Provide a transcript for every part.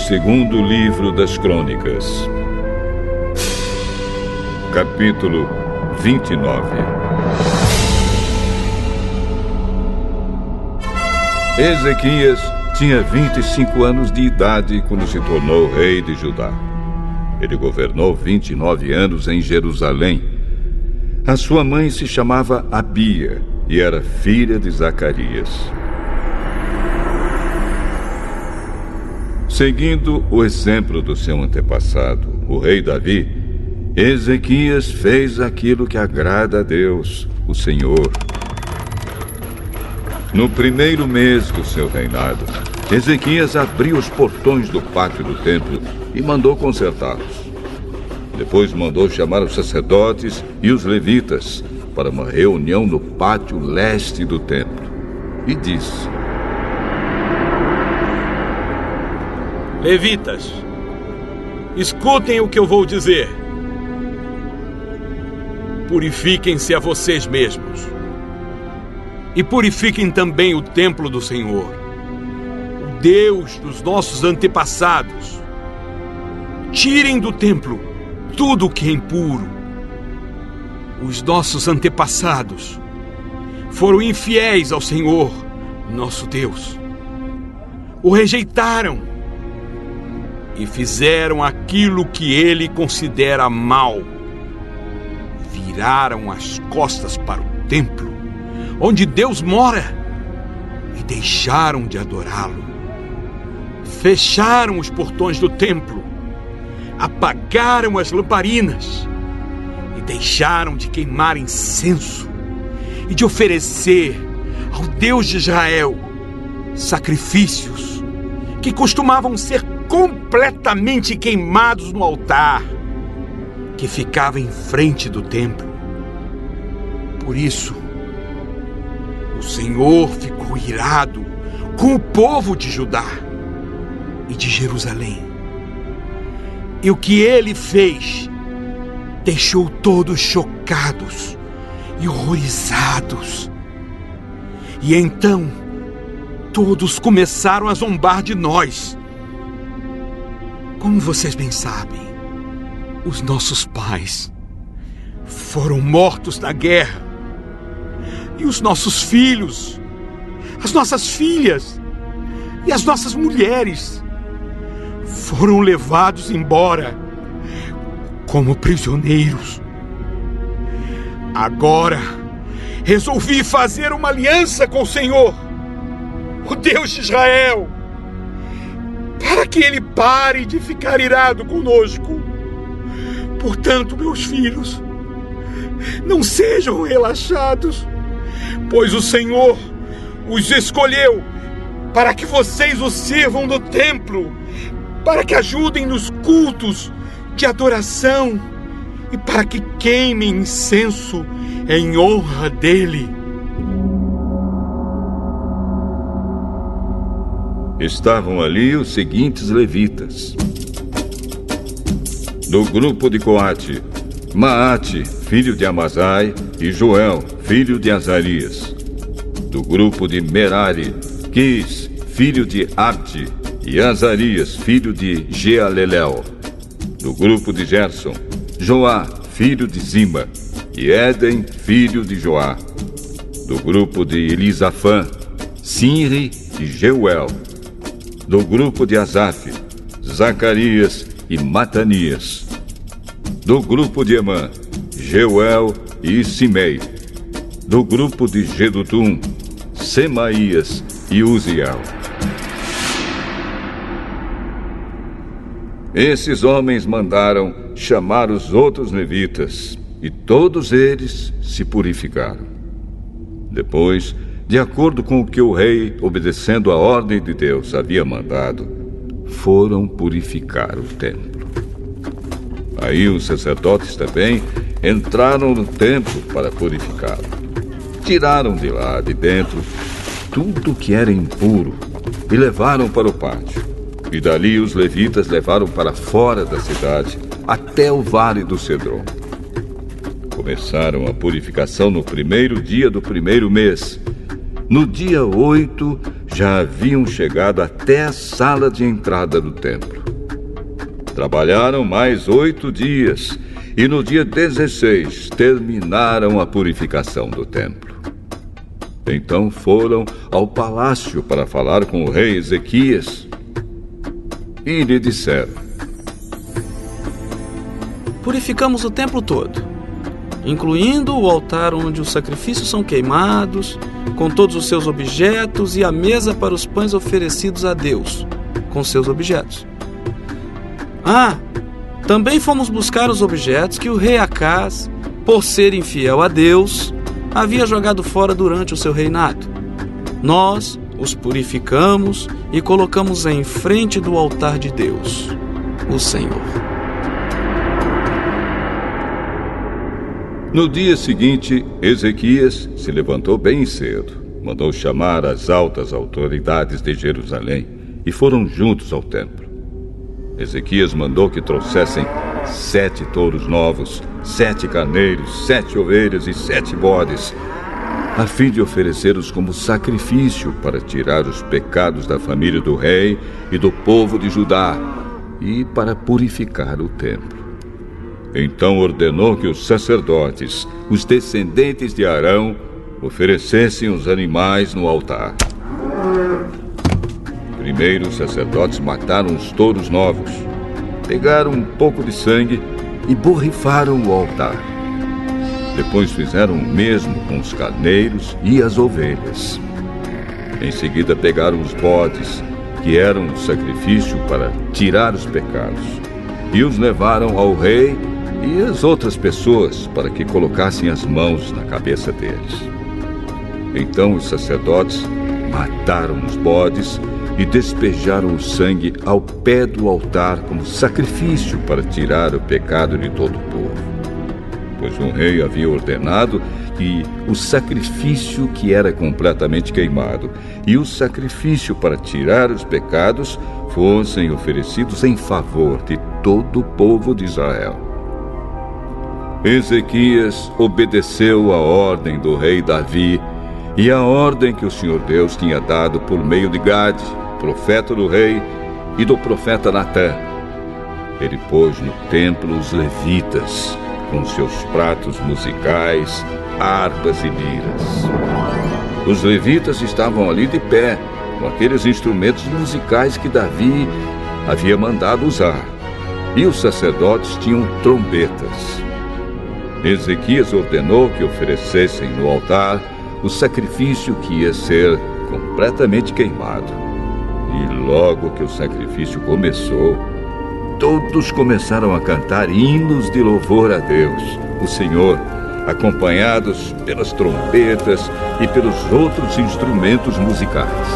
segundo livro das Crônicas, capítulo 29. Ezequias tinha 25 anos de idade quando se tornou rei de Judá. Ele governou 29 anos em Jerusalém. A sua mãe se chamava Abia e era filha de Zacarias. Seguindo o exemplo do seu antepassado, o rei Davi, Ezequias fez aquilo que agrada a Deus, o Senhor. No primeiro mês do seu reinado, Ezequias abriu os portões do pátio do templo e mandou consertá-los. Depois mandou chamar os sacerdotes e os levitas para uma reunião no pátio leste do templo e disse: Levitas, escutem o que eu vou dizer. Purifiquem-se a vocês mesmos. E purifiquem também o templo do Senhor, o Deus dos nossos antepassados. Tirem do templo tudo o que é impuro. Os nossos antepassados foram infiéis ao Senhor, nosso Deus. O rejeitaram e fizeram aquilo que ele considera mal. Viraram as costas para o templo, onde Deus mora, e deixaram de adorá-lo. Fecharam os portões do templo, apagaram as lamparinas e deixaram de queimar incenso e de oferecer ao Deus de Israel sacrifícios que costumavam ser completamente queimados no altar que ficava em frente do templo. Por isso, o Senhor ficou irado com o povo de Judá e de Jerusalém. E o que ele fez deixou todos chocados e horrorizados. E então, todos começaram a zombar de nós. Como vocês bem sabem, os nossos pais foram mortos na guerra. E os nossos filhos, as nossas filhas e as nossas mulheres foram levados embora como prisioneiros. Agora, resolvi fazer uma aliança com o Senhor, o Deus de Israel, para que ele pare de ficar irado conosco. Portanto, meus filhos, não sejam relaxados, pois o Senhor os escolheu para que vocês o sirvam no templo, para que ajudem nos cultos de adoração e para que queimem incenso em honra dele. Estavam ali os seguintes levitas: do grupo de Coate, Maate, filho de Amazai, e Joel, filho de Azarias. Do grupo de Merari, Quis, filho de Abdi, e Azarias, filho de Jealelel. Do grupo de Gerson, Joá, filho de Zima, e Éden, filho de Joá. Do grupo de Elisafã, Sinri e Jeuel. Do grupo de Asaf, Zacarias e Matanias. Do grupo de Emã, Jeuel e Simei. Do grupo de Jedutum, Semaías e Uziel. Esses homens mandaram chamar os outros levitas, e todos eles se purificaram. Depois, de acordo com o que o rei, obedecendo a ordem de Deus, havia mandado, foram purificar o templo. Aí os sacerdotes também entraram no templo para purificá-lo. Tiraram de lá, de dentro, tudo que era impuro e levaram para o pátio. E dali os levitas levaram para fora da cidade, até o vale do Cedron. Começaram a purificação no primeiro dia do primeiro mês. No dia 8, já haviam chegado até a sala de entrada do templo. Trabalharam mais 8 dias e no dia 16 terminaram a purificação do templo. Então foram ao palácio para falar com o rei Ezequias e lhe disseram: Purificamos o templo todo, incluindo o altar onde os sacrifícios são queimados, com todos os seus objetos, e a mesa para os pães oferecidos a Deus, com seus objetos. Também fomos buscar os objetos que o rei Acaz, por ser infiel a Deus, havia jogado fora durante o seu reinado. Nós os purificamos e colocamos em frente do altar de Deus, o Senhor. No dia seguinte, Ezequias se levantou bem cedo, mandou chamar as altas autoridades de Jerusalém e foram juntos ao templo. Ezequias mandou que trouxessem 7 touros novos, 7 carneiros, 7 ovelhas e 7 bodes, a fim de oferecê-los como sacrifício para tirar os pecados da família do rei e do povo de Judá e para purificar o templo. Então ordenou que os sacerdotes, os descendentes de Arão, oferecessem os animais no altar. Primeiro, os sacerdotes mataram os touros novos, pegaram um pouco de sangue e borrifaram o altar. Depois fizeram o mesmo com os carneiros e as ovelhas. Em seguida, pegaram os bodes, que eram o sacrifício para tirar os pecados, e os levaram ao rei e às outras pessoas para que colocassem as mãos na cabeça deles. Então os sacerdotes mataram os bodes e despejaram o sangue ao pé do altar como sacrifício para tirar o pecado de todo o povo. Pois o rei havia ordenado que o sacrifício que era completamente queimado e o sacrifício para tirar os pecados fossem oferecidos em favor de todo o povo de Israel. Ezequias obedeceu à ordem do rei Davi e à ordem que o Senhor Deus tinha dado por meio de Gade, profeta do rei, e do profeta Natã. Ele pôs no templo os levitas, com seus pratos musicais, harpas e liras. Os levitas estavam ali de pé, com aqueles instrumentos musicais que Davi havia mandado usar, e os sacerdotes tinham trombetas. Ezequias ordenou que oferecessem no altar o sacrifício que ia ser completamente queimado. E logo que o sacrifício começou, todos começaram a cantar hinos de louvor a Deus, o Senhor, acompanhados pelas trombetas e pelos outros instrumentos musicais.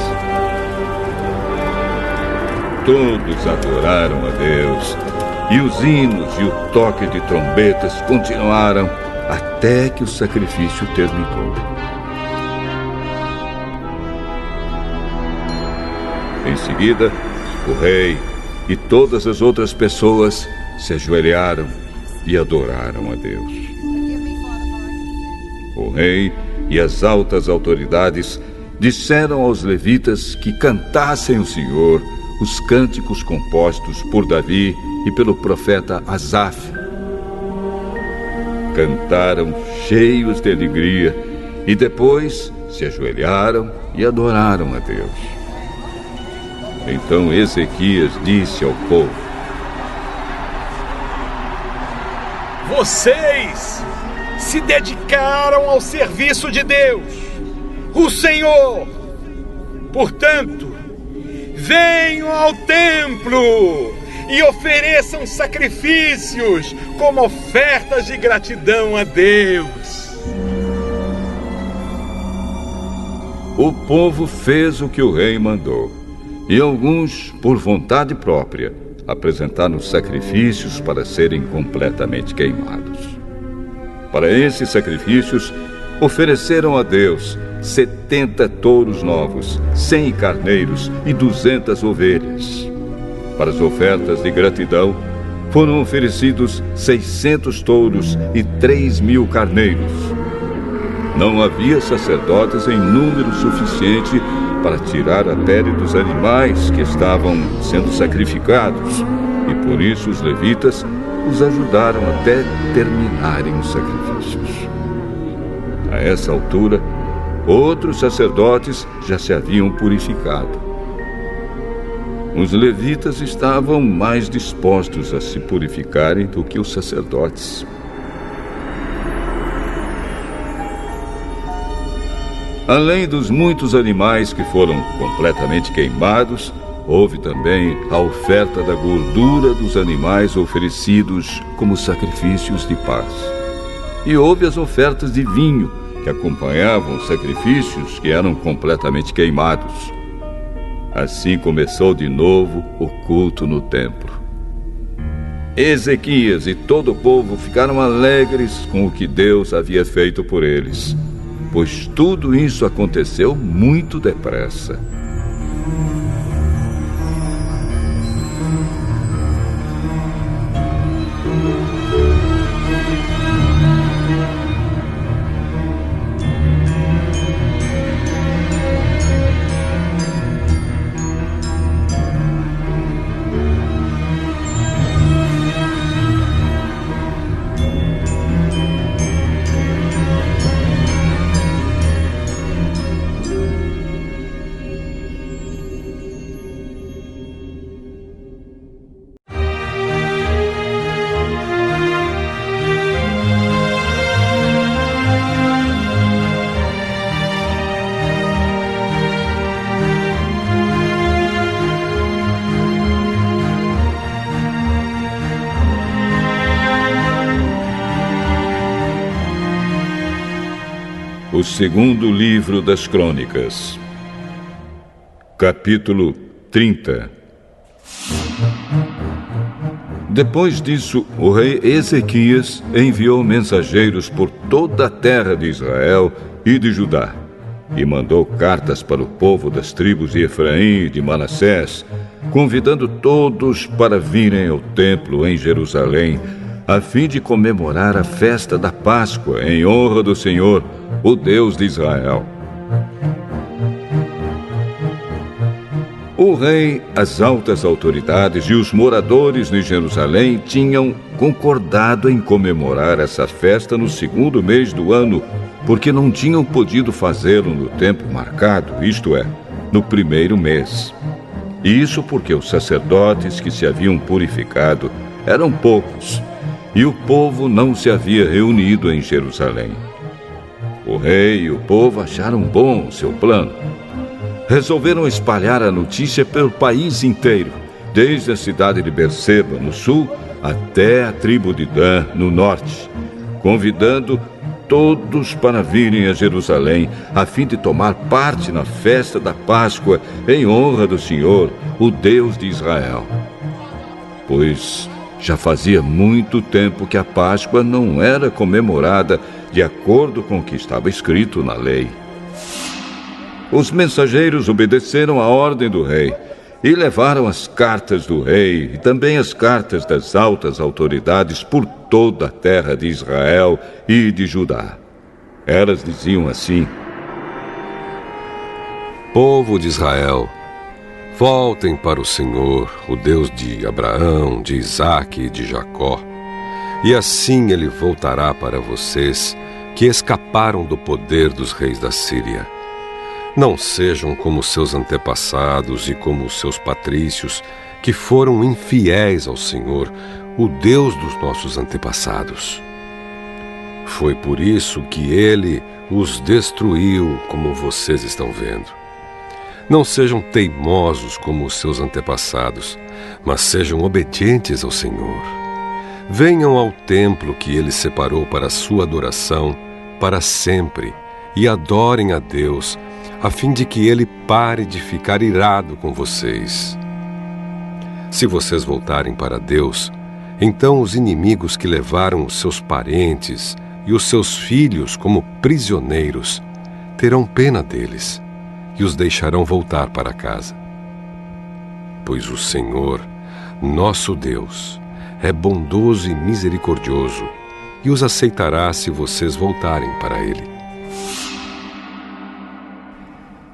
Todos adoraram a Deus, e os hinos e o toque de trombetas continuaram até que o sacrifício terminou. Em seguida, o rei e todas as outras pessoas se ajoelharam e adoraram a Deus. O rei e as altas autoridades disseram aos levitas que cantassem o Senhor os cânticos compostos por Davi e pelo profeta Asaf. Cantaram cheios de alegria e depois se ajoelharam e adoraram a Deus. Então Ezequias disse ao povo: Vocês se dedicaram ao serviço de Deus, o Senhor. Portanto, venham ao templo e ofereçam sacrifícios como ofertas de gratidão a Deus. O povo fez o que o rei mandou, e alguns, por vontade própria, apresentaram sacrifícios para serem completamente queimados. Para esses sacrifícios, ofereceram a Deus 70 touros novos, 100 carneiros e 200 ovelhas. Para as ofertas de gratidão, foram oferecidos 600 touros e 3.000 carneiros. não havia sacerdotes em número suficiente para tirar a pele dos animais que estavam sendo sacrificados, e por isso os levitas os ajudaram até terminarem os sacrifícios. A essa altura, outros sacerdotes já se haviam purificado. Os levitas estavam mais dispostos a se purificarem do que os sacerdotes. Além dos muitos animais que foram completamente queimados, houve também a oferta da gordura dos animais oferecidos como sacrifícios de paz. E houve as ofertas de vinho, que acompanhavam os sacrifícios que eram completamente queimados. Assim começou de novo o culto no templo. Ezequias e todo o povo ficaram alegres com o que Deus havia feito por eles, pois tudo isso aconteceu muito depressa. O segundo livro das Crônicas, capítulo 30. Depois disso, o rei Ezequias enviou mensageiros por toda a terra de Israel e de Judá, e mandou cartas para o povo das tribos de Efraim e de Manassés, convidando todos para virem ao templo em Jerusalém, a fim de comemorar a festa da Páscoa em honra do Senhor, o Deus de Israel. O rei, as altas autoridades e os moradores de Jerusalém tinham concordado em comemorar essa festa no segundo mês do ano, porque não tinham podido fazê-lo no tempo marcado, isto é, no primeiro mês. E isso porque os sacerdotes que se haviam purificado eram poucos, e o povo não se havia reunido em Jerusalém. O rei e o povo acharam bom o seu plano. Resolveram espalhar a notícia pelo país inteiro, desde a cidade de Berseba, no sul, até a tribo de Dan, no norte, convidando todos para virem a Jerusalém, a fim de tomar parte na festa da Páscoa, em honra do Senhor, o Deus de Israel. Pois já fazia muito tempo que a Páscoa não era comemorada de acordo com o que estava escrito na lei. Os mensageiros obedeceram à ordem do rei e levaram as cartas do rei e também as cartas das altas autoridades por toda a terra de Israel e de Judá. Elas diziam assim: Povo de Israel, voltem para o Senhor, o Deus de Abraão, de Isaque e de Jacó, e assim ele voltará para vocês que escaparam do poder dos reis da Síria. Não sejam como seus antepassados e como os seus patrícios, que foram infiéis ao Senhor, o Deus dos nossos antepassados. Foi por isso que ele os destruiu, como vocês estão vendo. Não sejam teimosos como os seus antepassados, mas sejam obedientes ao Senhor. Venham ao templo que ele separou para a sua adoração para sempre e adorem a Deus, a fim de que ele pare de ficar irado com vocês. Se vocês voltarem para Deus, então os inimigos que levaram os seus parentes e os seus filhos como prisioneiros terão pena deles e os deixarão voltar para casa. Pois o Senhor, nosso Deus, é bondoso e misericordioso e os aceitará se vocês voltarem para Ele.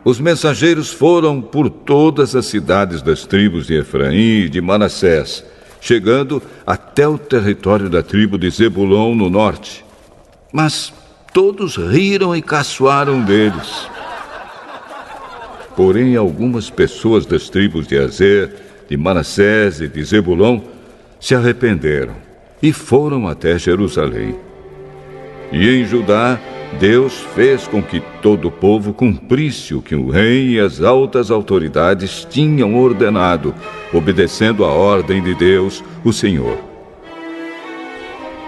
os mensageiros foram por todas as cidades das tribos de Efraim e de Manassés, chegando até o território da tribo de Zebulon no norte. Mas todos riram e caçoaram deles. Porém, algumas pessoas das tribos de Azer, de Manassés e de Zebulon se arrependeram e foram até Jerusalém. E em Judá, Deus fez com que todo o povo cumprisse o que o rei e as altas autoridades tinham ordenado, obedecendo à ordem de Deus, o Senhor.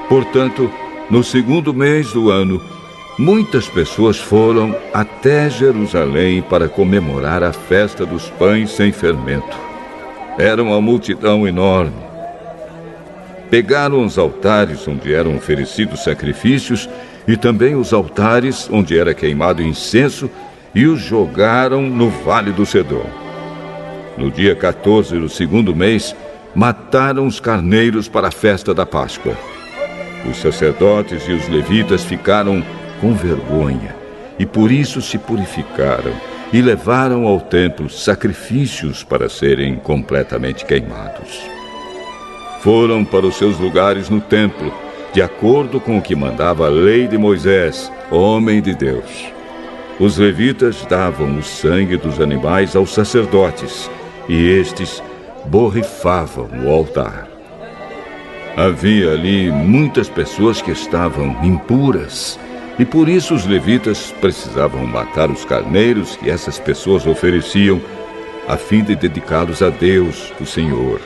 Portanto, no segundo mês do ano, muitas pessoas foram até Jerusalém para comemorar a festa dos pães sem fermento. Era uma multidão enorme. Pegaram os altares onde eram oferecidos sacrifícios e também os altares onde era queimado incenso e os jogaram no Vale do Cedron. No dia 14 do segundo mês, mataram os carneiros para a festa da Páscoa. Os sacerdotes e os levitas ficaram com vergonha e por isso se purificaram e levaram ao templo sacrifícios para serem completamente queimados. Foram para os seus lugares no templo, de acordo com o que mandava a lei de Moisés, homem de Deus. Os levitas davam o sangue dos animais aos sacerdotes, e estes borrifavam o altar. Havia ali muitas pessoas que estavam impuras, e por isso os levitas precisavam matar os carneiros que essas pessoas ofereciam, a fim de dedicá-los a Deus, o Senhor.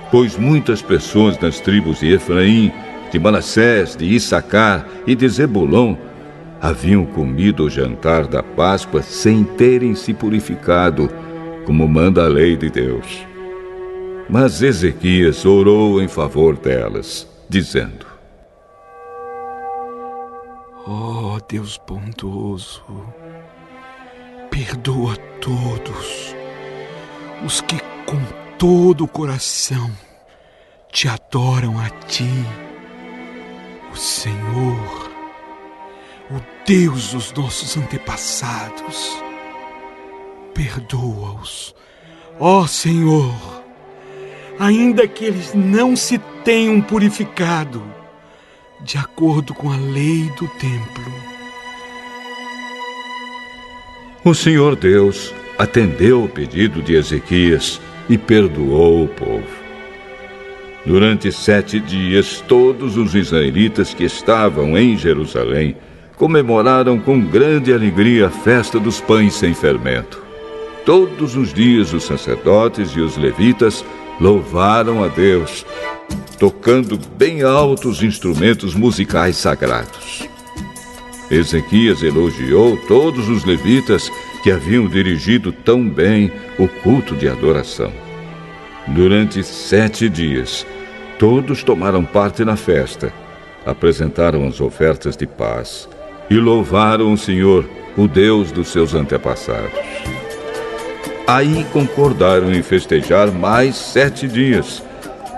Pois muitas pessoas das tribos de Efraim, de Manassés, de Issacar e de Zebulon haviam comido o jantar da Páscoa sem terem se purificado, como manda a lei de Deus. Mas Ezequias orou em favor delas, dizendo: Ó Deus bondoso, perdoa todos os que com todo o coração te adoram a ti, o Senhor, o Deus dos nossos antepassados. Perdoa-os, ó Senhor, ainda que eles não se tenham purificado de acordo com a lei do templo. O Senhor Deus atendeu o pedido de Ezequias e perdoou o povo. Durante 7 dias, todos os israelitas que estavam em Jerusalém comemoraram com grande alegria a festa dos pães sem fermento. Todos os dias os sacerdotes e os levitas louvaram a Deus, tocando bem alto os instrumentos musicais sagrados. Ezequias elogiou todos os levitas que haviam dirigido tão bem o culto de adoração. Durante 7 dias, todos tomaram parte na festa, apresentaram as ofertas de paz e louvaram o Senhor, o Deus dos seus antepassados. Aí concordaram em festejar mais 7 dias,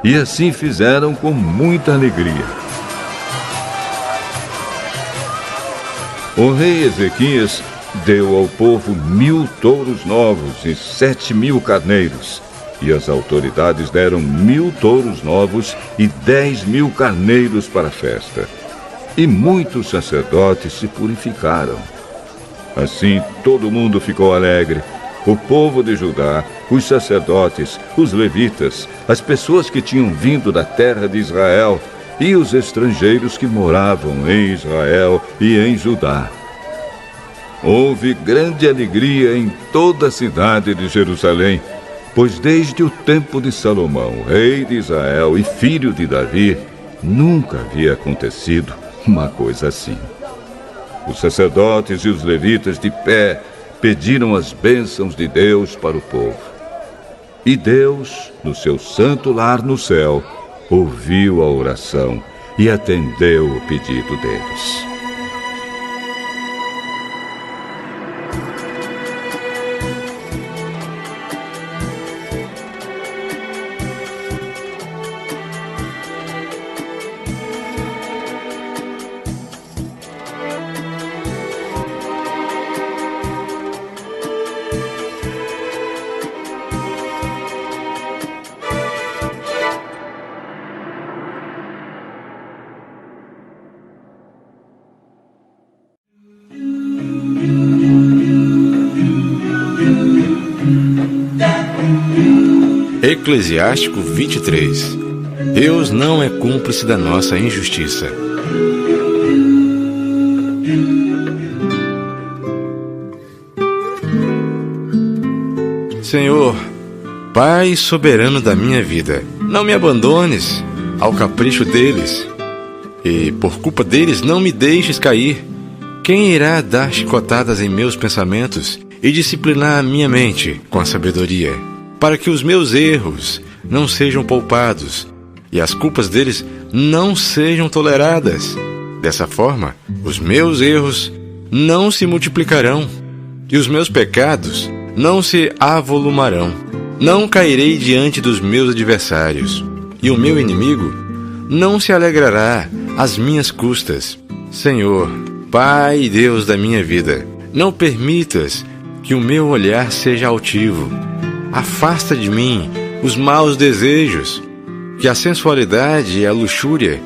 e assim fizeram com muita alegria. O rei Ezequias deu ao povo 1000 touros novos e 7.000 carneiros, e as autoridades deram 1000 touros novos e 10.000 carneiros para a festa. E muitos sacerdotes se purificaram. Assim todo mundo ficou alegre. O povo de Judá, os sacerdotes, os levitas, as pessoas que tinham vindo da terra de Israel e os estrangeiros que moravam em Israel e em Judá. Houve grande alegria em toda a cidade de Jerusalém, pois desde o tempo de Salomão, rei de Israel e filho de Davi, nunca havia acontecido uma coisa assim. Os sacerdotes e os levitas de pé pediram as bênçãos de Deus para o povo. E Deus, no seu santo lar no céu, ouviu a oração e atendeu o pedido deles. Eclesiástico 23. Deus não é cúmplice da nossa injustiça. Senhor, Pai soberano da minha vida, não me abandones ao capricho deles, e por culpa deles não me deixes cair. Quem irá dar chicotadas em meus pensamentos e disciplinar a minha mente com a sabedoria, para que os meus erros não sejam poupados e as culpas deles não sejam toleradas? Dessa forma, os meus erros não se multiplicarão e os meus pecados não se avolumarão. Não cairei diante dos meus adversários, e o meu inimigo não se alegrará às minhas custas. Senhor, Pai e Deus da minha vida, não permitas que o meu olhar seja altivo. Afasta de mim os maus desejos, que a sensualidade e a luxúria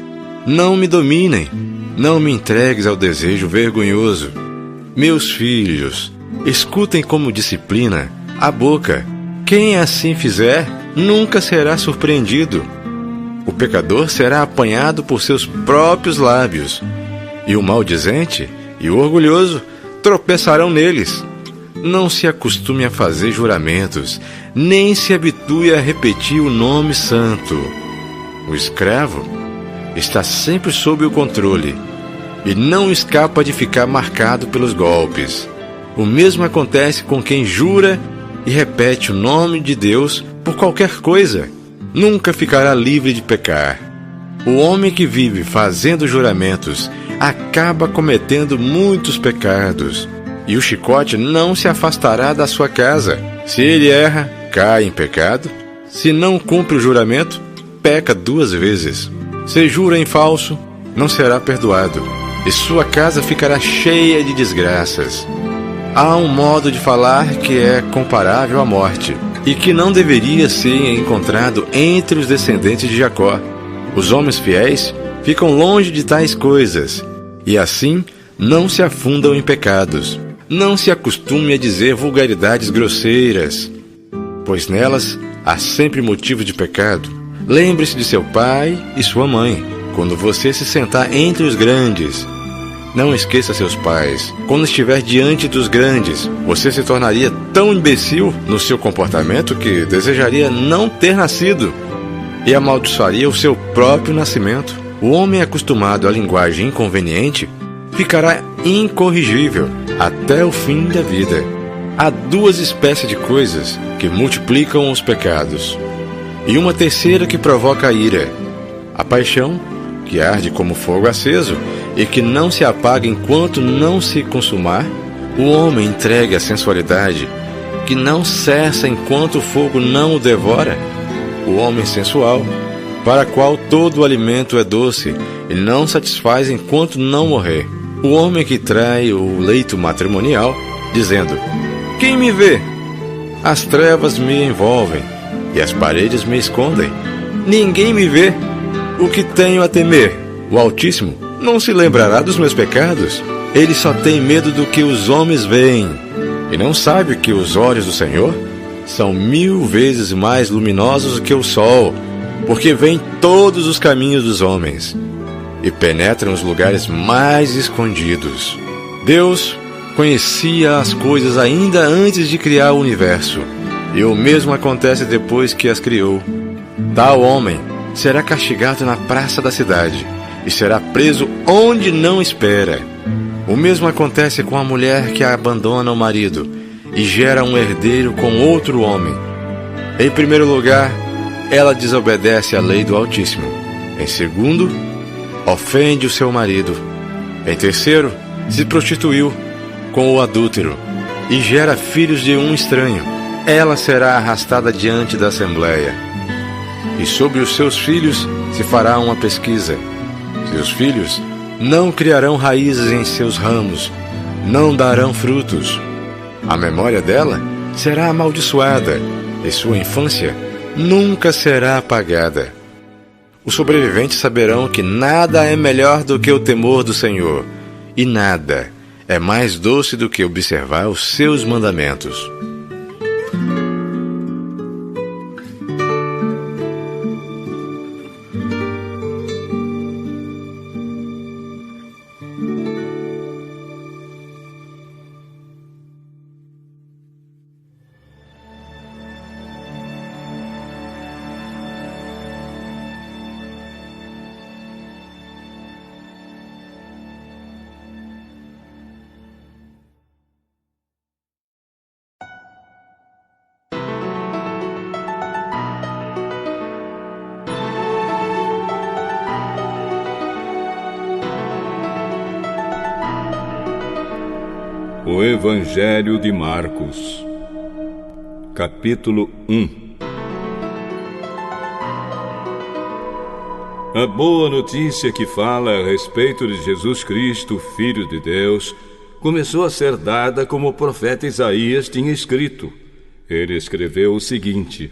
não me dominem. Não me entregues ao desejo vergonhoso. Meus filhos, escutem como disciplina a boca. Quem assim fizer, nunca será surpreendido. O pecador será apanhado por seus próprios lábios, e o maldizente e o orgulhoso tropeçarão neles. Não se acostume a fazer juramentos, nem se habitue a repetir o nome santo. O escravo está sempre sob o controle e não escapa de ficar marcado pelos golpes. O mesmo acontece com quem jura e repete o nome de Deus por qualquer coisa. Nunca ficará livre de pecar. O homem que vive fazendo juramentos acaba cometendo muitos pecados, e o chicote não se afastará da sua casa. Se ele erra, cai em pecado. Se não cumpre o juramento, peca 2 vezes. Se jura em falso, não será perdoado, e sua casa ficará cheia de desgraças. Há um modo de falar que é comparável à morte, e que não deveria ser encontrado entre os descendentes de Jacó. Os homens fiéis ficam longe de tais coisas, e assim não se afundam em pecados. Não se acostume a dizer vulgaridades grosseiras, pois nelas há sempre motivo de pecado. Lembre-se de seu pai e sua mãe quando você se sentar entre os grandes. Não esqueça seus pais. Quando estiver diante dos grandes, você se tornaria tão imbecil no seu comportamento que desejaria não ter nascido e amaldiçoaria o seu próprio nascimento. O homem acostumado à linguagem inconveniente ficará incorrigível até o fim da vida. Há 2 espécies de coisas que multiplicam os pecados, e uma terceira que provoca a ira: a paixão, que arde como fogo aceso e que não se apaga enquanto não se consumar. O homem entregue à sensualidade, que não cessa enquanto o fogo não o devora. O homem sensual, para qual todo o alimento é doce e não satisfaz enquanto não morrer. O homem que trai o leito matrimonial, dizendo: quem me vê? As trevas me envolvem e as paredes me escondem. Ninguém me vê. O que tenho a temer? O Altíssimo não se lembrará dos meus pecados. Ele só tem medo do que os homens veem, e não sabe que os olhos do Senhor são 1000 vezes mais luminosos do que o sol, porque veem todos os caminhos dos homens e penetram os lugares mais escondidos. Deus conhecia as coisas ainda antes de criar o universo, e o mesmo acontece depois que as criou. Tal homem será castigado na praça da cidade e será preso onde não espera. O mesmo acontece com a mulher que abandona o marido e gera um herdeiro com outro homem. Em primeiro lugar, ela desobedece à lei do Altíssimo. Em segundo, ofende o seu marido. Em terceiro, se prostituiu com o adúltero e gera filhos de um estranho. Ela será arrastada diante da assembleia, e sobre os seus filhos se fará uma pesquisa. Seus filhos não criarão raízes em seus ramos, não darão frutos. A memória dela será amaldiçoada, e sua infância nunca será apagada. Os sobreviventes saberão que nada é melhor do que o temor do Senhor, e nada é mais doce do que observar os seus mandamentos. do Evangelho de Marcos, capítulo 1. A boa notícia que fala a respeito de Jesus Cristo, Filho de Deus, começou a ser dada como o profeta Isaías tinha escrito. Ele escreveu o seguinte: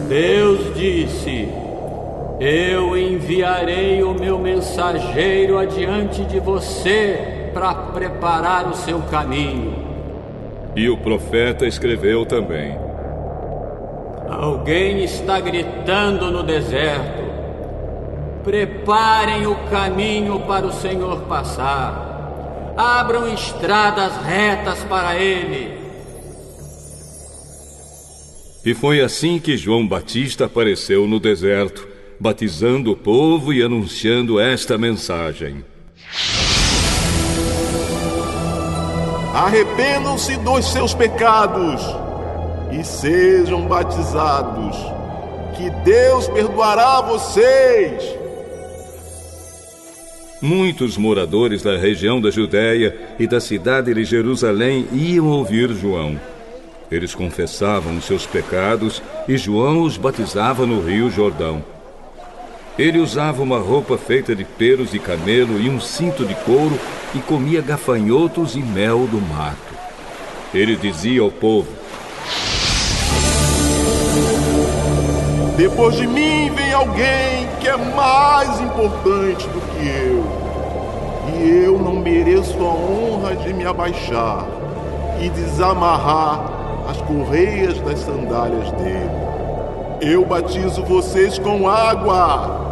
Deus disse: eu enviarei o meu mensageiro adiante de você para preparar o seu caminho. E o profeta escreveu também: alguém está gritando no deserto: preparem o caminho para o Senhor passar, abram estradas retas para ele. E foi assim que João Batista apareceu no deserto, batizando o povo e anunciando esta mensagem: arrependam-se dos seus pecados e sejam batizados, que Deus perdoará vocês. Muitos moradores da região da Judéia e da cidade de Jerusalém iam ouvir João. Eles confessavam os seus pecados e João os batizava no Rio Jordão. Ele usava uma roupa feita de pelos de camelo e um cinto de couro e comia gafanhotos e mel do mato. Ele dizia ao povo: depois de mim vem alguém que é mais importante do que eu, e eu não mereço a honra de me abaixar e desamarrar as correias das sandálias dele. Eu batizo vocês com água,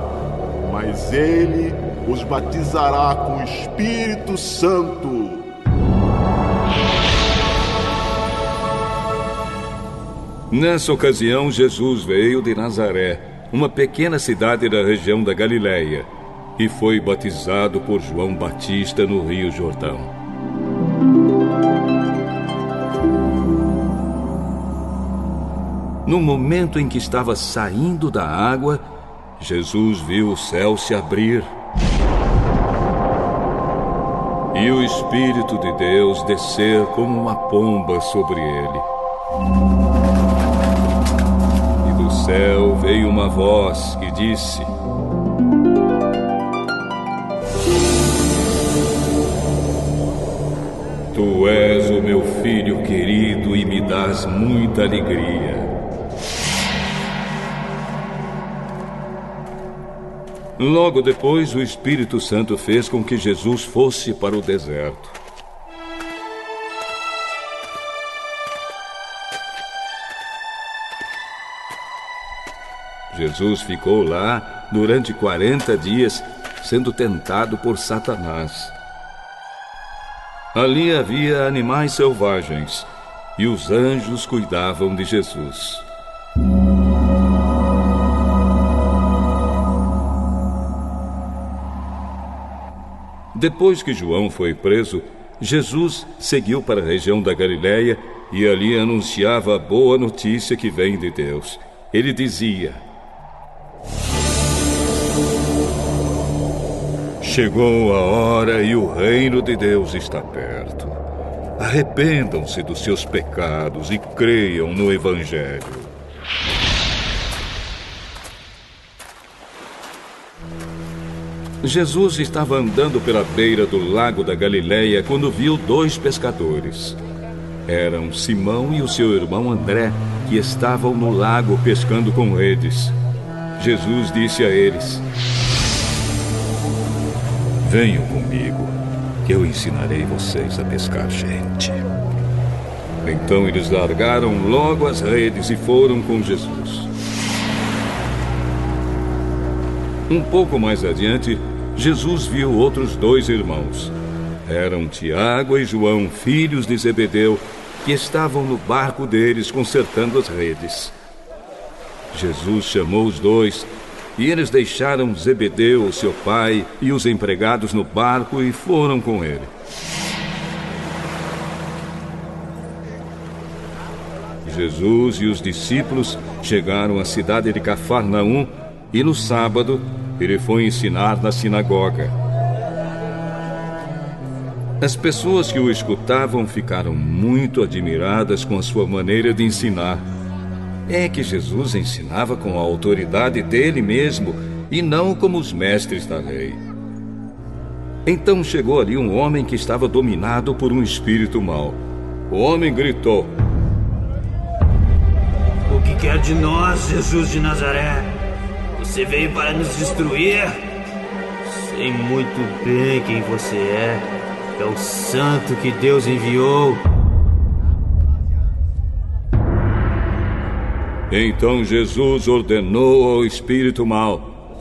mas ele os batizará com o Espírito Santo. Nessa ocasião, Jesus veio de Nazaré, uma pequena cidade da região da Galileia, e foi batizado por João Batista no Rio Jordão. No momento em que estava saindo da água, Jesus viu o céu se abrir e o Espírito de Deus descer como uma pomba sobre ele. E do céu veio uma voz que disse: Tu és o meu filho querido e me dás muita alegria. Logo depois, o Espírito Santo fez com que Jesus fosse para o deserto. Jesus ficou lá durante 40 dias, sendo tentado por Satanás. Ali havia animais selvagens, e os anjos cuidavam de Jesus. Depois que João foi preso, Jesus seguiu para a região da Galileia e ali anunciava a boa notícia que vem de Deus. Ele dizia: chegou a hora e o reino de Deus está perto. Arrependam-se dos seus pecados e creiam no Evangelho. Jesus estava andando pela beira do lago da Galileia quando viu 2 pescadores. Eram Simão e o seu irmão André, que estavam no lago pescando com redes. Jesus disse a eles: venham comigo, que eu ensinarei vocês a pescar gente. Então eles largaram logo as redes e foram com Jesus. Um pouco mais adiante, Jesus viu outros 2 irmãos. Eram Tiago e João, filhos de Zebedeu, que estavam no barco deles consertando as redes. Jesus chamou os 2 e eles deixaram Zebedeu, seu pai, e os empregados no barco e foram com ele. Jesus e os discípulos chegaram à cidade de Cafarnaum e no sábado ele foi ensinar na sinagoga. As pessoas que o escutavam ficaram muito admiradas com a sua maneira de ensinar. É que Jesus ensinava com a autoridade dele mesmo e não como os mestres da lei. Então chegou ali um homem que estava dominado por um espírito mau. O homem gritou: "O que quer de nós, Jesus de Nazaré? Você veio para nos destruir? Sei muito bem quem você é. É o santo que Deus enviou." Então Jesus ordenou ao espírito mau: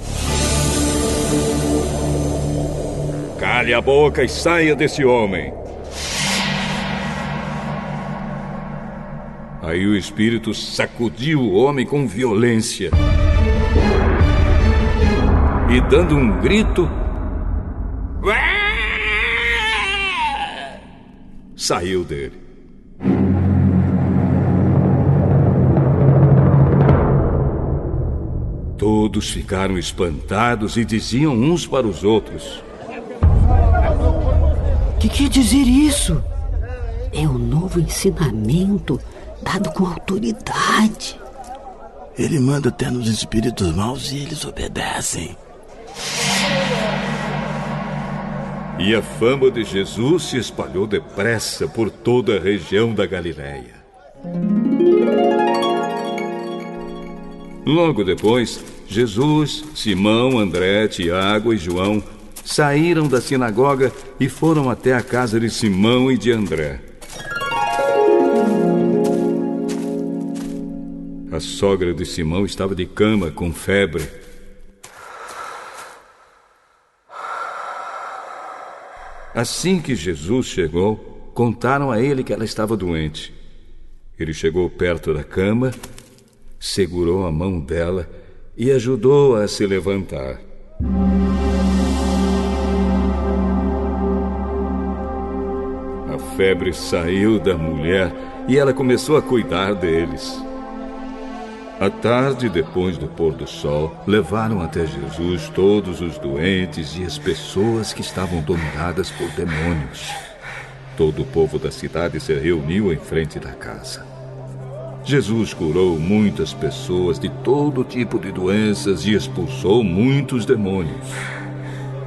"Cale a boca e saia desse homem." Aí o espírito sacudiu o homem com violência e, dando um grito, saiu dele. Todos ficaram espantados e diziam uns para os outros: "Que quer dizer isso? É um novo ensinamento dado com autoridade." Ele manda até nos espíritos maus e eles obedecem. E a fama de Jesus se espalhou depressa por toda a região da Galileia. Logo depois, Jesus, Simão, André, Tiago e João saíram da sinagoga e foram até a casa de Simão e de André. A sogra de Simão estava de cama com febre. Assim que Jesus chegou, contaram a ele que ela estava doente. Ele chegou perto da cama, segurou a mão dela e ajudou-a a se levantar. A febre saiu da mulher e ela começou a cuidar deles. À tarde, depois do pôr do sol, levaram até Jesus todos os doentes e as pessoas que estavam dominadas por demônios. Todo o povo da cidade se reuniu em frente da casa. Jesus curou muitas pessoas de todo tipo de doenças e expulsou muitos demônios.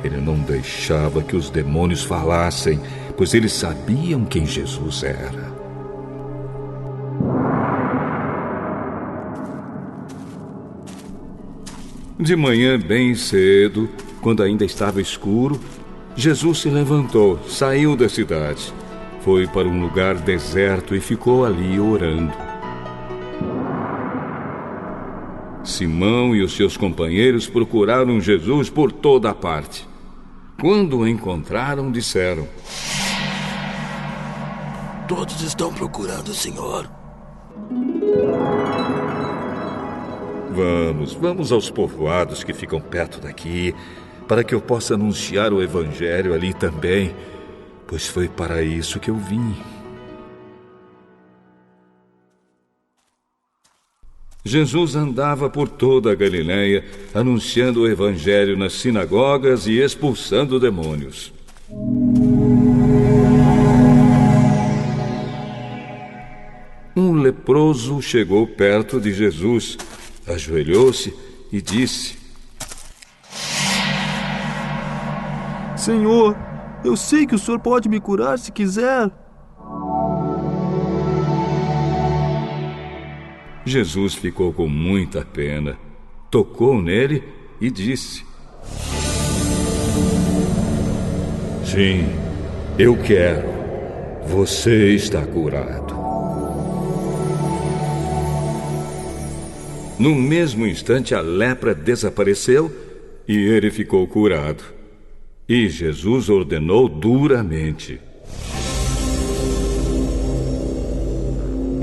Ele não deixava que os demônios falassem, pois eles sabiam quem Jesus era. De manhã, bem cedo, quando ainda estava escuro, Jesus se levantou, saiu da cidade, foi para um lugar deserto e ficou ali orando. Simão e os seus companheiros procuraram Jesus por toda a parte. Quando o encontraram, disseram: "Todos estão procurando o Senhor." Vamos aos povoados que ficam perto daqui, para que eu possa anunciar o evangelho ali também, pois foi para isso que eu vim. Jesus andava por toda a Galileia, anunciando o evangelho nas sinagogas e expulsando demônios. Um leproso chegou perto de Jesus, ajoelhou-se e disse: "Senhor, eu sei que o Senhor pode me curar se quiser." Jesus ficou com muita pena, tocou nele e disse: "Sim, eu quero. Você está curado." No mesmo instante, a lepra desapareceu e ele ficou curado. E Jesus ordenou duramente: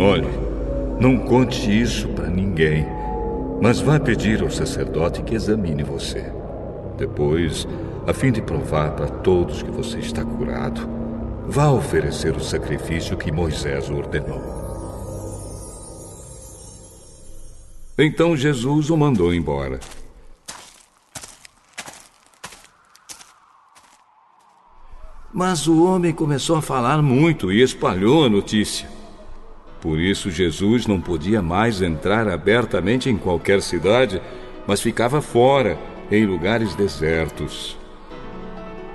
"Olhe, não conte isso para ninguém, mas vá pedir ao sacerdote que examine você. Depois, a fim de provar para todos que você está curado, vá oferecer o sacrifício que Moisés ordenou." Então Jesus o mandou embora. Mas o homem começou a falar muito e espalhou a notícia. Por isso Jesus não podia mais entrar abertamente em qualquer cidade, mas ficava fora, em lugares desertos.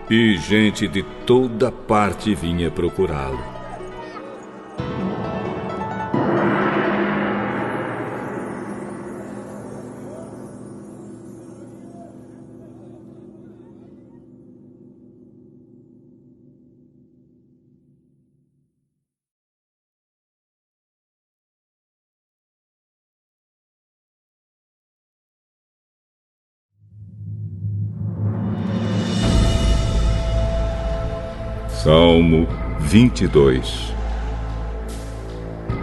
E gente de toda parte vinha procurá-lo. Salmo 22.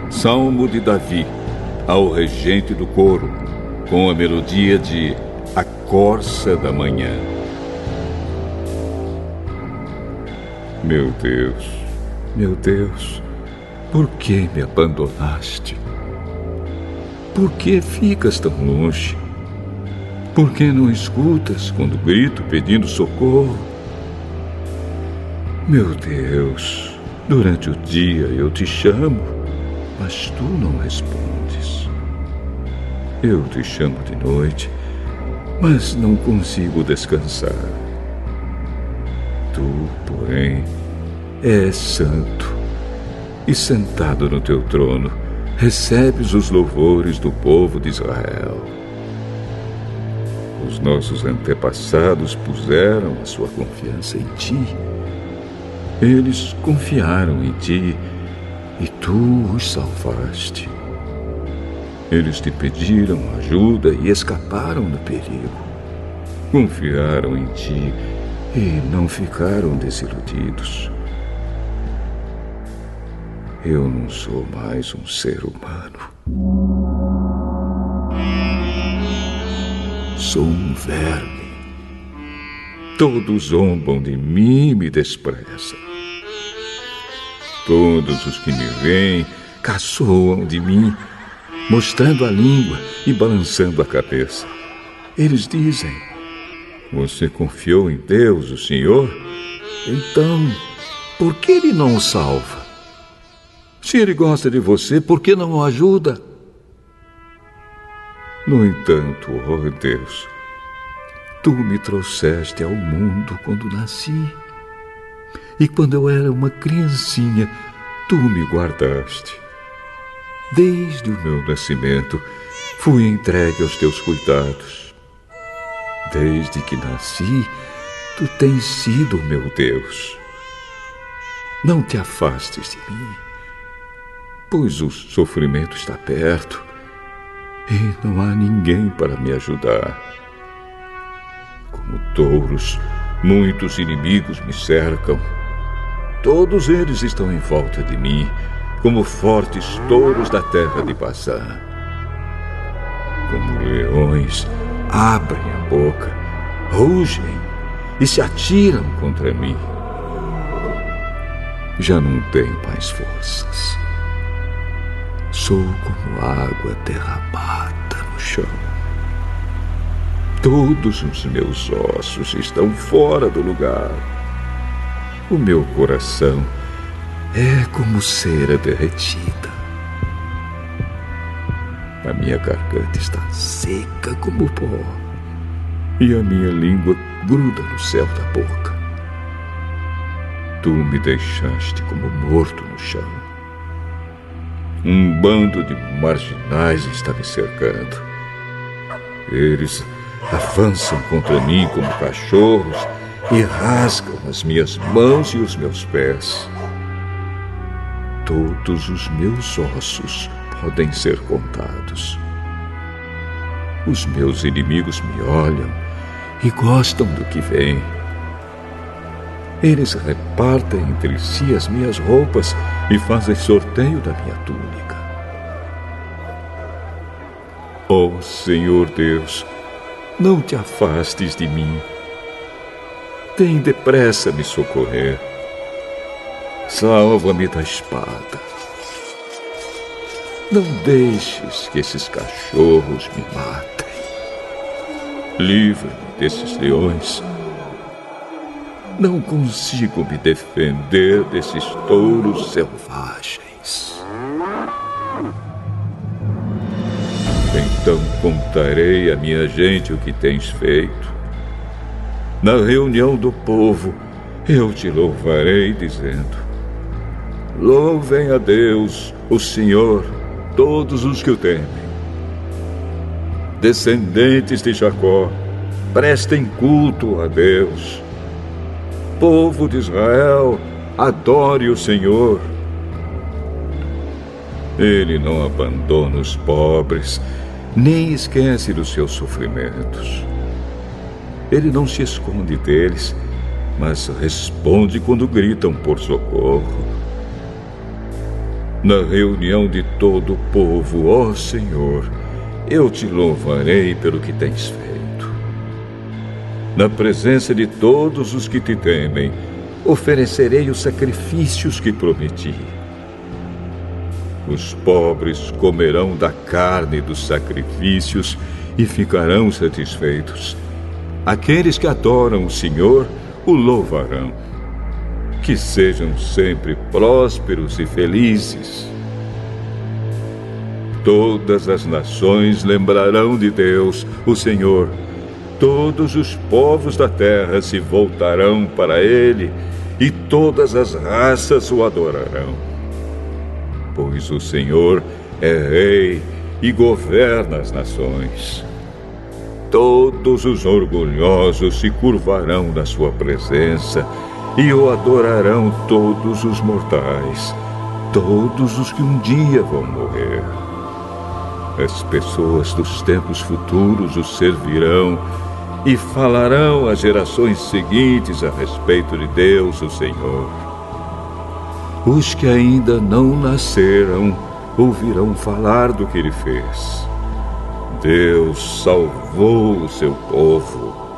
Salmo de Davi, ao regente do coro, com a melodia de A Corça da Manhã. Meu Deus, por que me abandonaste? Por que ficas tão longe? Por que não escutas quando grito pedindo socorro? Meu Deus, durante o dia eu te chamo, mas tu não respondes. Eu te chamo de noite, mas não consigo descansar. Tu, porém, és santo, e sentado no teu trono, recebes os louvores do povo de Israel. Os nossos antepassados puseram a sua confiança em ti. Eles confiaram em ti e tu os salvaste. Eles te pediram ajuda e escaparam do perigo. Confiaram em ti e não ficaram desiludidos. Eu não sou mais um ser humano. Sou um verme. Todos zombam de mim e me desprezam. Todos os que me veem caçoam de mim, mostrando a língua e balançando a cabeça. Eles dizem: você confiou em Deus, o Senhor? Então, por que Ele não o salva? Se Ele gosta de você, por que não o ajuda? No entanto, ó Deus, tu me trouxeste ao mundo quando nasci. E quando eu era uma criancinha, tu me guardaste. Desde o meu nascimento, fui entregue aos teus cuidados. Desde que nasci, tu tens sido o meu Deus. Não te afastes de mim, pois o sofrimento está perto e não há ninguém para me ajudar. Como touros, muitos inimigos me cercam. Todos eles estão em volta de mim, como fortes touros da terra de Bazã. Como leões, abrem a boca, rugem e se atiram contra mim. Já não tenho mais forças. Sou como água derramada no chão. Todos os meus ossos estão fora do lugar. O meu coração é como cera derretida. A minha garganta está seca como pó, e a minha língua gruda no céu da boca. Tu me deixaste como morto no chão. Um bando de marginais está me cercando. Eles avançam contra mim como cachorros e rasgam as minhas mãos e os meus pés. Todos os meus ossos podem ser contados. Os meus inimigos me olham e gostam do que vem. Eles repartem entre si as minhas roupas e fazem sorteio da minha túnica. Ó Senhor Deus, não te afastes de mim. Tem depressa me socorrer. Salva-me da espada. Não deixes que esses cachorros me matem. Livra-me desses leões. Não consigo me defender desses touros selvagens. Então contarei à minha gente o que tens feito. Na reunião do povo, eu te louvarei, dizendo: louvem a Deus, o Senhor, todos os que o temem. Descendentes de Jacó, prestem culto a Deus. Povo de Israel, adore o Senhor. Ele não abandona os pobres, nem esquece dos seus sofrimentos. Ele não se esconde deles, mas responde quando gritam por socorro. Na reunião de todo o povo, ó Senhor, eu te louvarei pelo que tens feito. Na presença de todos os que te temem, oferecerei os sacrifícios que prometi. Os pobres comerão da carne dos sacrifícios e ficarão satisfeitos. Aqueles que adoram o Senhor o louvarão. Que sejam sempre prósperos e felizes. Todas as nações lembrarão de Deus, o Senhor. Todos os povos da terra se voltarão para Ele, e todas as raças o adorarão. Pois o Senhor é Rei e governa as nações. Todos os orgulhosos se curvarão na sua presença, e o adorarão todos os mortais, todos os que um dia vão morrer. As pessoas dos tempos futuros o servirão e falarão às gerações seguintes a respeito de Deus, o Senhor. Os que ainda não nasceram ouvirão falar do que Ele fez. Deus salvou o seu povo.